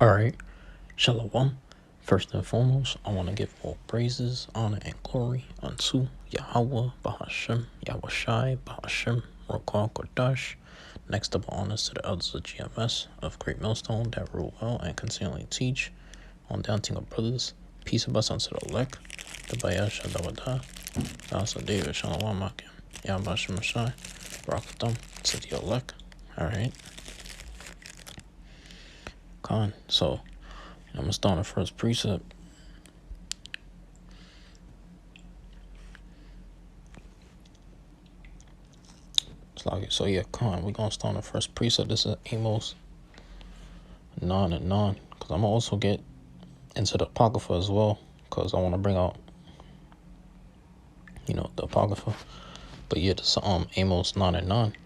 Alright, Shalom. First and foremost, I want to give all praises, honor, and glory unto Yahweh, Bahashem, Yahushai, Bahashem, Rokal Kodash. Next up, honors to the elders of GMS of Great Millstone that rule well and continually teach on downting of brothers. Peace of us unto the elect, the Bayash Adawada, also David Shalom Makim, Yahbashim Mashai, Rakatham to the elect. Alright, so I'm gonna start the first precept. So yeah, we're gonna start the first precept. This is Amos 9 and 9, because I'm gonna also get into the Apocrypha as well, because I want to bring out, the Apocrypha. But yeah, this is Amos 9 and 9.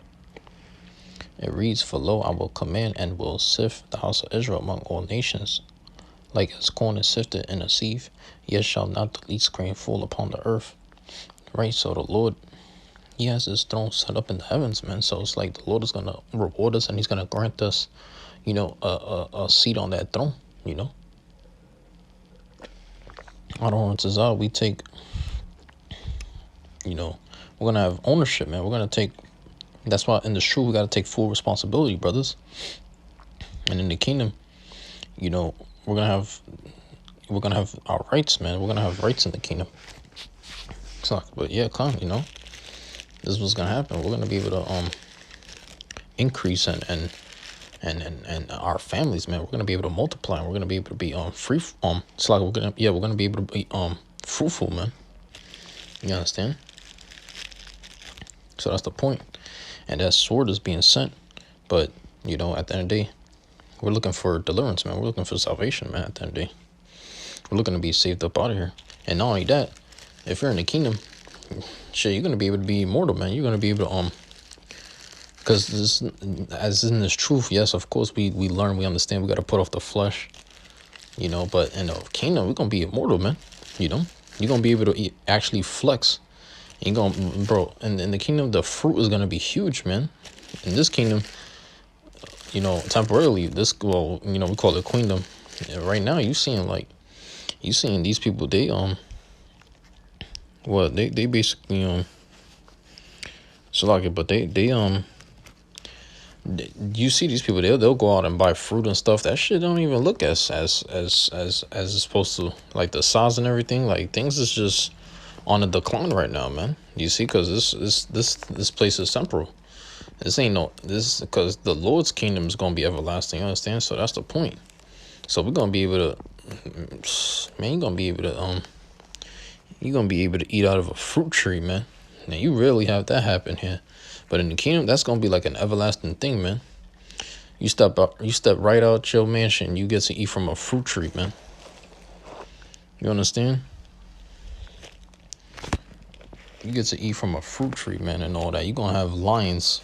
It reads, "For lo, I will command and will sift the house of Israel among all nations, like as corn is sifted in a sieve, yet shall not the least grain fall upon the earth." Right, so the Lord, he has his throne set up in the heavens, man. So it's like the Lord is going to reward us, and he's going to grant us, a seat on that throne, I don't want to we take, we're going to have ownership, man. We're going to take, that's why in the truth, we got to take full responsibility, brothers. And in the kingdom, we're going to have our rights, man. We're going to have rights in the kingdom. So, but yeah, this is what's going to happen. We're going to be able to increase and our families, man. We're going to be able to multiply. We're going to be able to be free. It's like we're going to be able to be fruitful, man. You understand? So that's the point. And that sword is being sent. But, at the end of the day, we're looking for deliverance, man. We're looking for salvation, man, at the end of the day. We're looking to be saved up out of here. And not only that, if you're in the kingdom, shit, you're going to be able to be immortal, man. You're going to be able to, because this, as in this truth, yes, of course, we learn, we understand, we got to put off the flesh, but in the kingdom, we're going to be immortal, man. You're going to be able to actually flex. You're going to, bro, in the kingdom, the fruit is going to be huge, man. In this kingdom, temporarily, we call it queendom. And right now, you seeing these people, they basically, but you see these people, they'll go out and buy fruit and stuff. That shit don't even look as it's supposed to. Like the size and everything, like things is just on a decline right now, man. You see, because this place is temporal. This because the Lord's kingdom is gonna be everlasting. You understand? So that's the point. So we're gonna be able to, man. You're gonna be able to eat out of a fruit tree, man. Now you rarely have that happen here. But in the kingdom, that's gonna be like an everlasting thing, man. You step right out your mansion, you get to eat from a fruit tree, man. You understand? You get to eat from a fruit tree, man, and all that. You're gonna have lions.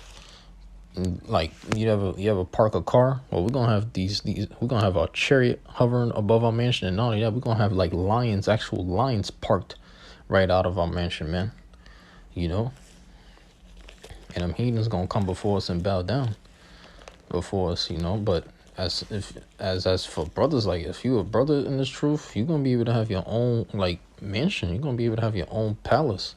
Like you have a park a car. Well, we're gonna have these. We're gonna have a chariot hovering above our mansion, and not only that, we're gonna have like lions, actual lions parked right out of our mansion, man. And them heathens gonna come before us and bow down before us, But as for brothers, like if you a brother in this truth, you're gonna be able to have your own like mansion. You're gonna be able to have your own palace.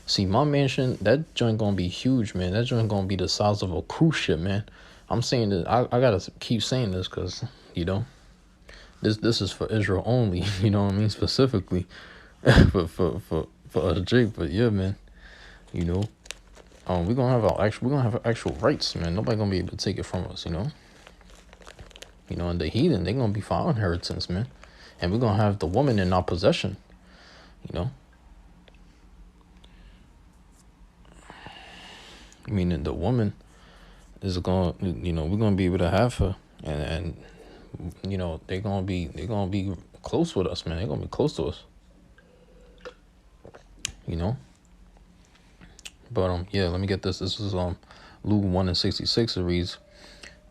See, my mansion, that joint gonna be huge, man. That joint gonna be the size of a cruise ship, man. I'm saying that I gotta keep saying this because this is for Israel only. You know what I mean, specifically for us Jake. But yeah, man. We're gonna have actual rights, man. Nobody gonna be able to take it from us, And the heathen, they're gonna be for our inheritance, man. And we're gonna have the woman in our possession, Meaning the woman is gonna, we're gonna be able to have her, and they're gonna be close with us, man. They're gonna be close to us, But yeah, let me get this. This is Luke 1:66. It reads,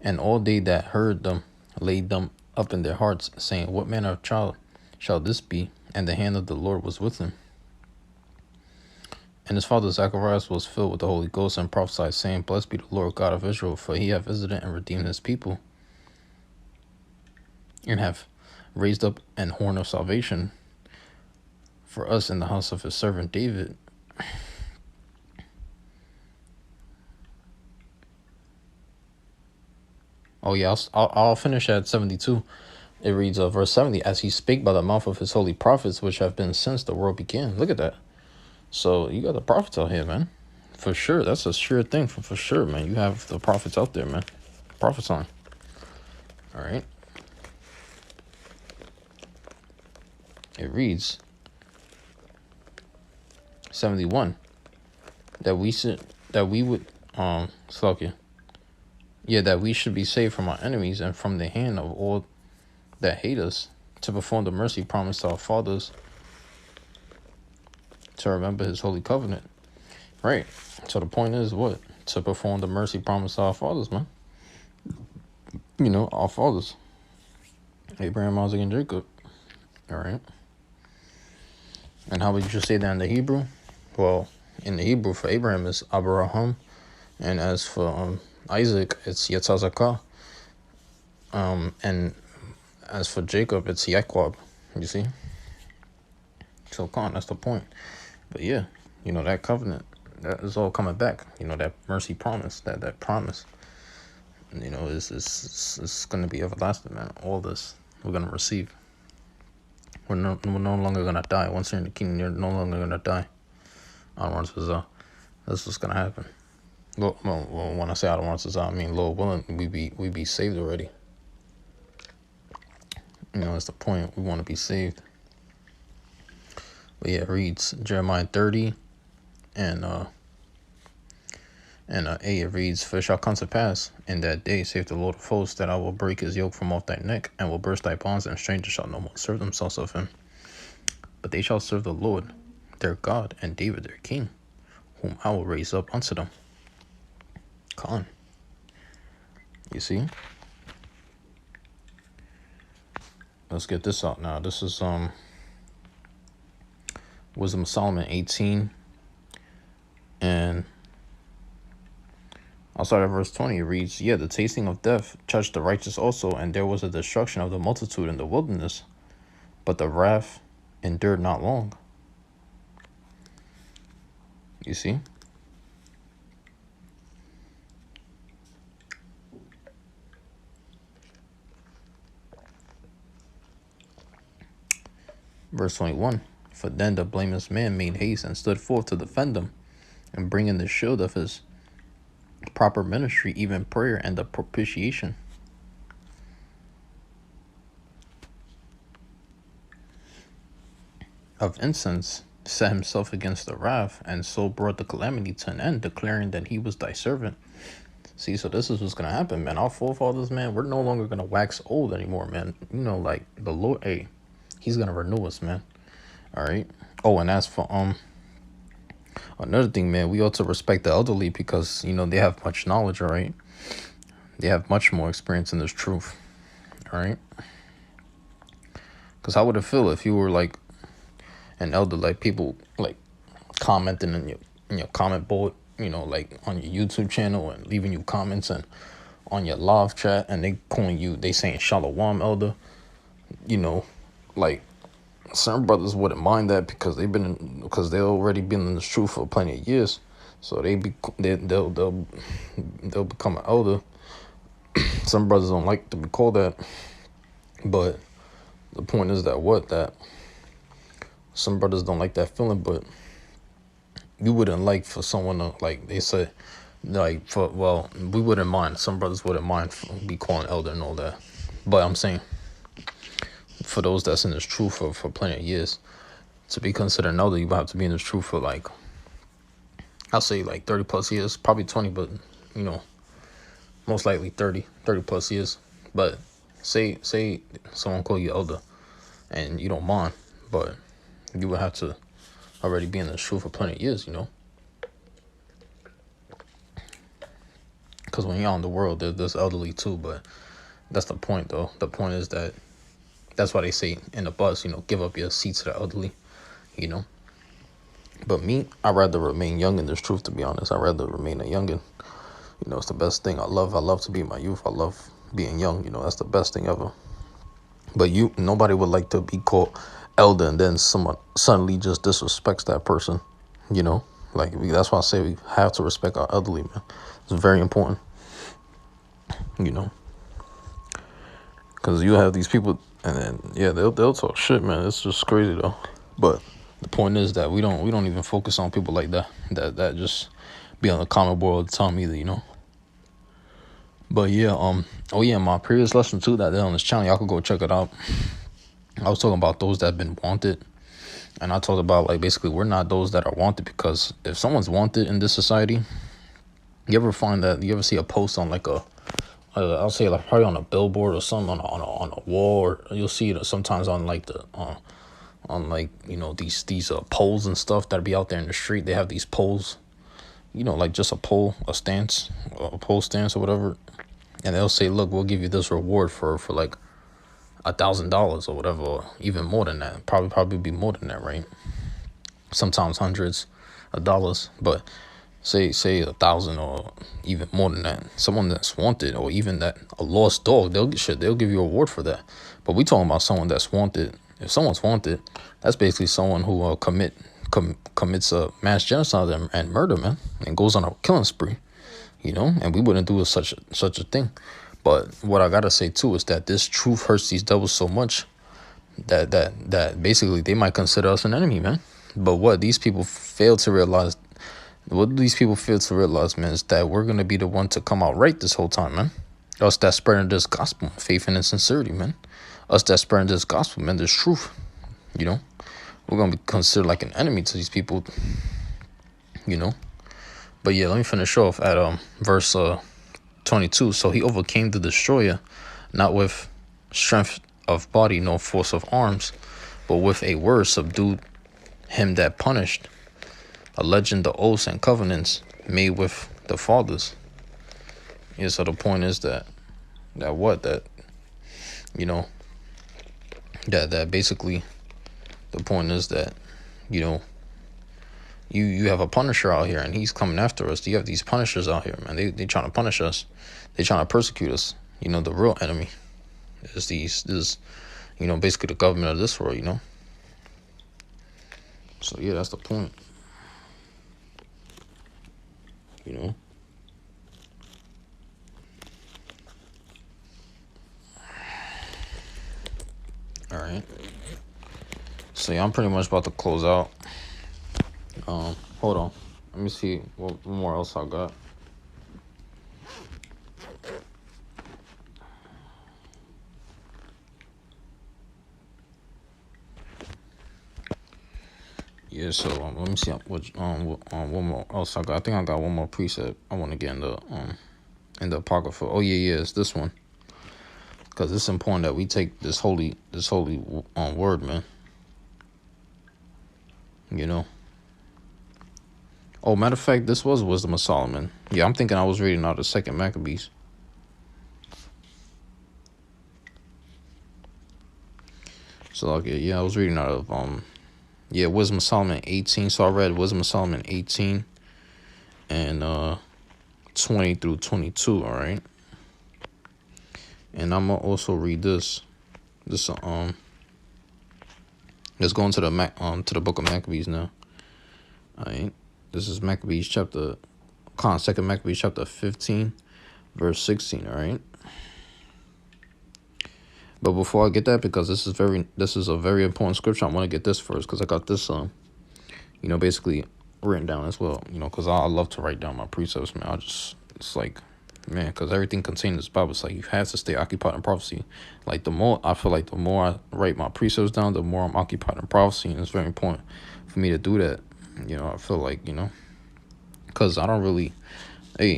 "And all they that heard them laid them up in their hearts, saying, What manner of child shall this be? And the hand of the Lord was with him. And his father Zacharias was filled with the Holy Ghost and prophesied, saying, Blessed be the Lord God of Israel, for he hath visited and redeemed his people, and have raised up an horn of salvation for us in the house of his servant David. Oh yeah, I'll finish at 72. It reads, verse 70, as he spake by the mouth of his holy prophets, which have been since the world began. Look at that. So you got the prophets out here, man. For sure. That's a sure thing for sure, man. You have the prophets out there, man. Prophets on. All right. It reads, 71, that we would, that we should be saved from our enemies and from the hand of all that hate us, to perform the mercy promised to our fathers, to remember his holy covenant. Right. So the point is what? To perform the mercy promised to our fathers, man. You know, our fathers. Abraham, Isaac, and Jacob. All right. And how would you say that in the Hebrew? Well, in the Hebrew for Abraham is Abraham, and as for Isaac, it's Yetzazakah. And as for Jacob, it's Yaquab. You see? So come on, that's the point. But yeah, you know, that covenant, that is all coming back. You know, that mercy promise, that promise, you know, is going to be everlasting, man. All this we're going to receive. We're no longer going to die. Once you're in the kingdom, you're no longer going to die. That's what's going to happen. Well, when I say I mean, Lord willing, we be saved already. You know, that's the point. We want to be saved. But yeah, it reads Jeremiah 30 and 8, it reads, for it shall come to pass in that day, saith the Lord of hosts, that I will break his yoke from off thy neck, and will burst thy bonds, and strangers shall no more serve themselves of him. But they shall serve the Lord their God, and David their king, whom I will raise up unto them. Con. You see? Let's get this out now. This is Wisdom of Solomon 18, and I'll start at verse 20. It reads, yeah, the tasting of death touched the righteous also, and there was a destruction of the multitude in the wilderness, but the wrath endured not long. You see? Verse 21, for then the blameless man made haste and stood forth to defend them, and bring in the shield of his proper ministry, even prayer and the propitiation. Of incense, set himself against the wrath, and so brought the calamity to an end, declaring that he was thy servant. See, so this is what's going to happen, man. Our forefathers, man, we're no longer going to wax old anymore, man. You know, like the Lord, hey, he's going to renew us, man. All right. Oh, and as for another thing, man, we ought to respect the elderly because, you know, they have much knowledge, all right? They have much more experience in this truth, all right? Because how would it feel if you were, like, an elder, like, people, like, commenting in your comment board, you know, like, on your YouTube channel and leaving you comments and on your live chat, and they calling you, they saying Shalom, elder, you know, like, certain brothers wouldn't mind that because they already been in the truth for plenty of years, so they'll become an elder. Some brothers don't like to be called that, but the point is that some brothers don't like that feeling, but you wouldn't like for someone to, like they said, like we wouldn't mind. Some brothers wouldn't mind be calling elder and all that, but I'm saying, for those that's in this truth for plenty of years, to be considered an elder, you have to be in this truth for, like, I'll say like 30 plus years, probably 20, but, you know, most likely 30 plus years. But say someone call you elder and you don't mind, but you would have to already be in this truth for plenty of years, you know. Because when you're out in the world, there's elderly too, but that's the point, though. The point is that's why they say in the bus, you know, give up your seat to the elderly, you know. But me, I'd rather remain young in this truth, to be honest. I'd rather remain a youngin'. You know, it's the best thing. I love to be in my youth. I love being young. You know, that's the best thing ever. But nobody would like to be called elder and then someone suddenly just disrespects that person, you know? Like, that's why I say we have to respect our elderly, man. It's very important, you know? Because you have these people, and then, yeah, they'll talk shit, man. It's just crazy, though. But the point is that we don't even focus on people like that just be on the comment board all the time either, you know? But yeah, oh yeah, my previous lesson too that on this channel, y'all could go check it out. I was talking about those that have been wanted, and I talked about, like, basically we're not those that are wanted, because if someone's wanted in this society, you ever see a post on like I'll say like probably on a billboard or something on a wall, or you'll see it sometimes on like the on like, you know, these poles and stuff that be out there in the street. They have these poles, you know, like just a pole stance or whatever, and they'll say, look, we'll give you this reward for like $1,000 or whatever, or even more than that. Probably be more than that, right? Sometimes hundreds of dollars, but say 1,000 or even more than that. Someone that's wanted, or even that a lost dog, they'll give you a reward for that. But we talking about someone that's wanted. If someone's wanted, that's basically someone who commits a mass genocide and murder, man, and goes on a killing spree, you know. And we wouldn't do such a thing. But what I gotta say too is that this truth hurts these devils so much that basically they might consider us an enemy, man. But what these people fail to realize, man, is that we're gonna be the one to come out right this whole time, man. Us that spreading this gospel, faith and sincerity, man. Us that spreading this gospel, man, this truth, you know. We're gonna be considered like an enemy to these people, you know. But yeah, let me finish off at verse 22. So he overcame the destroyer, not with strength of body nor force of arms, but with a word subdued him that punished, alleging the oaths and covenants made with the fathers. Yeah, so the point is that you know, that basically the point is that, you know, you have a punisher out here and he's coming after us. You have these punishers out here, man. They trying to punish us. They trying to persecute us. You know, the real enemy is you know, basically the government of this world, you know. So yeah, that's the point. You know. All right. So yeah, I'm pretty much about to close out. Hold on. Let me see what more else I got. Yeah, so let me see what one more else I got. I think I got one more precept I want to get in the Apocrypha. Oh yeah, it's this one, because it's important that we take this holy word, man. You know. Oh, matter of fact, this was Wisdom of Solomon. Yeah, I'm thinking I was reading out the Second Maccabees. So okay, yeah, I was reading out of Wisdom of Solomon 18. So I read Wisdom of Solomon 18 and 20 through 22. All right, and I'm gonna also read this. Let's go into the book of Maccabees now. All right, this is Maccabees Second Maccabees chapter 15, verse 16. All right. But before I get that, because this is a very important scripture, I want to get this first, because I got this you know, basically written down as well. You know, because I love to write down my precepts, man. It's like, man, because everything contained in this Bible, it's like you have to stay occupied in prophecy. Like the more I write my precepts down, the more I'm occupied in prophecy, and it's very important for me to do that. You know, I feel like, you know, because I don't really,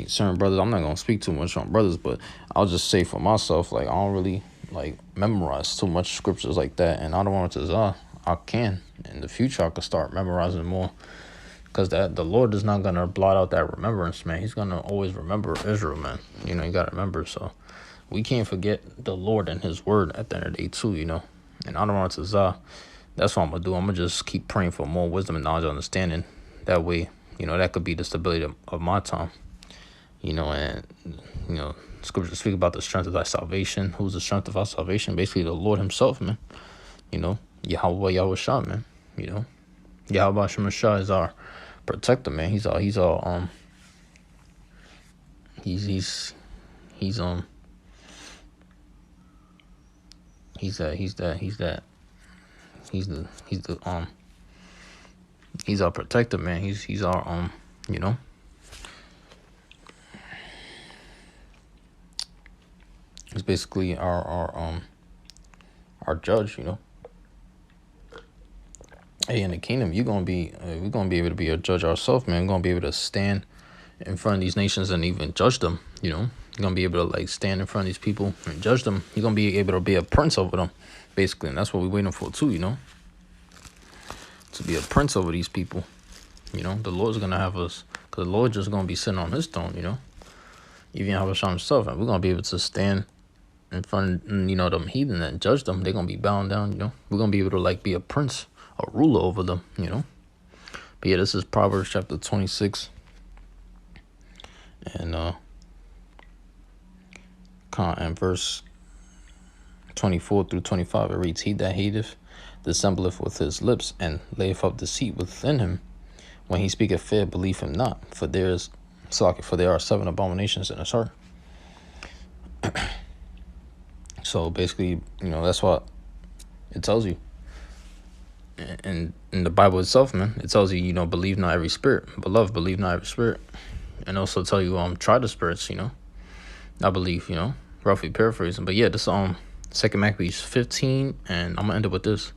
certain brothers, I'm not gonna speak too much on brothers, but I'll just say for myself, like, I don't really like memorize too much scriptures like that, and I don't want to. I can in the future. I could start memorizing more, because the Lord is not gonna blot out that remembrance, man. He's gonna always remember Israel, man. You know, you gotta remember. So we can't forget the Lord and His word at the end of the day too. You know, and I don't want to. That's what I'm gonna do. I'm gonna just keep praying for more wisdom and knowledge and understanding. That way, you know, that could be the stability of my time. You know, and you know, Scriptures speak about the strength of thy salvation. Who's the strength of our salvation? Basically, the Lord Himself, man. You know, Yahweh Yahushua, man. You know, Yahweh Shemashah is our protector, man. He's that he's our protector, man. He's our you know, he's basically our judge, you know. Hey, in the kingdom, we're gonna be able to be a judge ourselves, man. We're gonna be able to stand in front of these nations and even judge them, you know. You're gonna be able to like stand in front of these people and judge them. You're gonna be able to be a prince over them, basically, and that's what we're waiting for too, you know. To be a prince over these people, you know. The Lord's gonna have us, because the Lord just gonna be sitting on His throne, you know. Even Yahushua Himself, and we're gonna be able to stand in front of, you know, them heathen and judge them. They're gonna be bound down, you know. We're gonna be able to like be a prince, a ruler over them, you know. But yeah, this is Proverbs chapter 26, and verse 24 through 25. It reads, "He that hateth dissembleth with his lips, and layeth up deceit within him. When he speaketh fair, believe him not. For there are 7 abominations in his heart." So basically, you know, that's what it tells you. And in the Bible itself, man, it tells you, you know, believe not every spirit. Beloved, believe not every spirit. And also tell you, try the spirits, you know. I believe, you know, roughly paraphrasing. But yeah, this 2 Maccabees 15, and I'm gonna end it with this.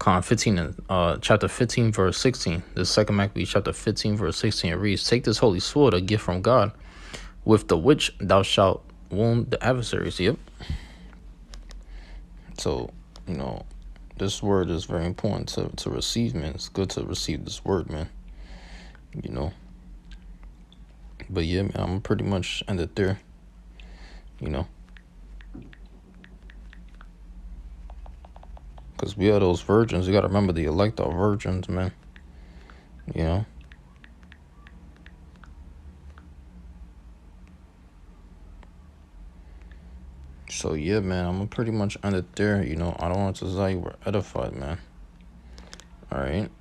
Chapter 15, verse 16. This 2 Maccabees chapter 15, verse 16. It reads, "Take this holy sword, a gift from God, with the which thou shalt wound the adversaries." Yep. So, you know, this word is very important to receive, man. It's good to receive this word, man. You know. But yeah, man, I'm pretty much end it there. You know. Because we are those virgins. You got to remember the elect are virgins, man. You know. So yeah, man, I'm gonna pretty much end it there. You know, I don't want to say we're edified, man. All right.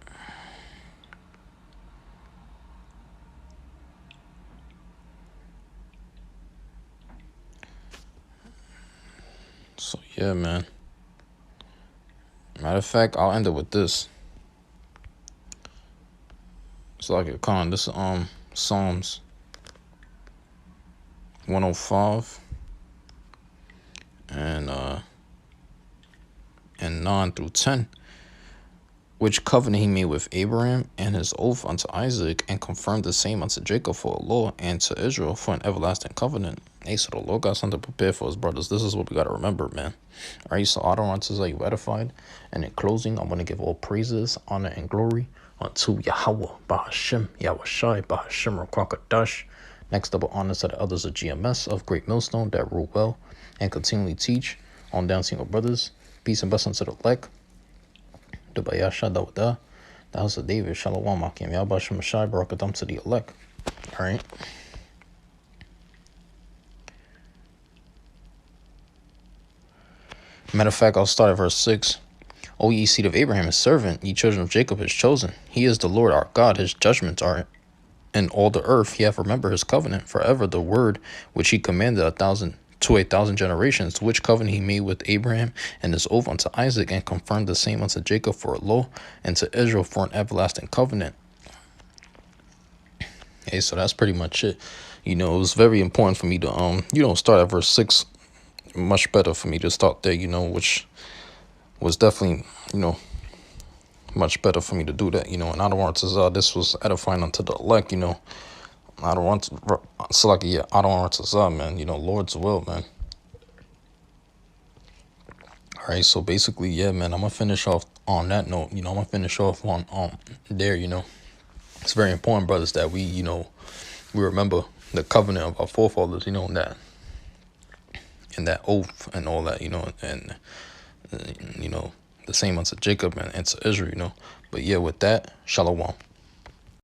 So yeah, man. Matter of fact, I'll end it with this. It's like a con. This Psalms 105 and 9 through 10. "Which covenant he made with Abraham, and his oath unto Isaac, and confirmed the same unto Jacob for a law, and to Israel for an everlasting covenant." Hey, so the Lord got something prepared for his brothers. This is what we got to remember, man. All right, so I don't want to say you edified. And in closing, I'm going to give all praises, honor, and glory unto Yahweh, Bahashem, Yahushai, Bahashem, Rakwakadash. Next, double honors to the elders of GMS of Great Millstone that rule well and continually teach on down single brothers. Peace and blessings to the elect. The Bayasha Dawada, the house of David, Shalom, Akim, Yabashim, Shai, Barakadam to the elect. All right. Matter of fact, I'll start at verse 6. "O ye seed of Abraham, his servant, ye children of Jacob, his chosen. He is the Lord our God, his judgments are in all the earth. He hath remembered his covenant forever, the word which he commanded 1,000 generations, which covenant he made with Abraham, and his oath unto Isaac, and confirmed the same unto Jacob for a law, and to Israel for an everlasting covenant." Hey, so that's pretty much it. You know, it was very important for me to start at verse 6. Much better for me to start there, you know, which was definitely, you know, much better for me to do that, you know. And I don't want to this was edifying unto the elect, you know. I don't want to I don't want to man, you know, Lord's will, man. All right, so basically, yeah, man, I'm gonna finish off on that note. You know, I'm gonna finish off on there, you know. It's very important, brothers, that we, you know, we remember the covenant of our forefathers, you know, and that oath and all that, you know, and you know, the same unto Jacob and to Israel, you know. But yeah, with that, Shalom.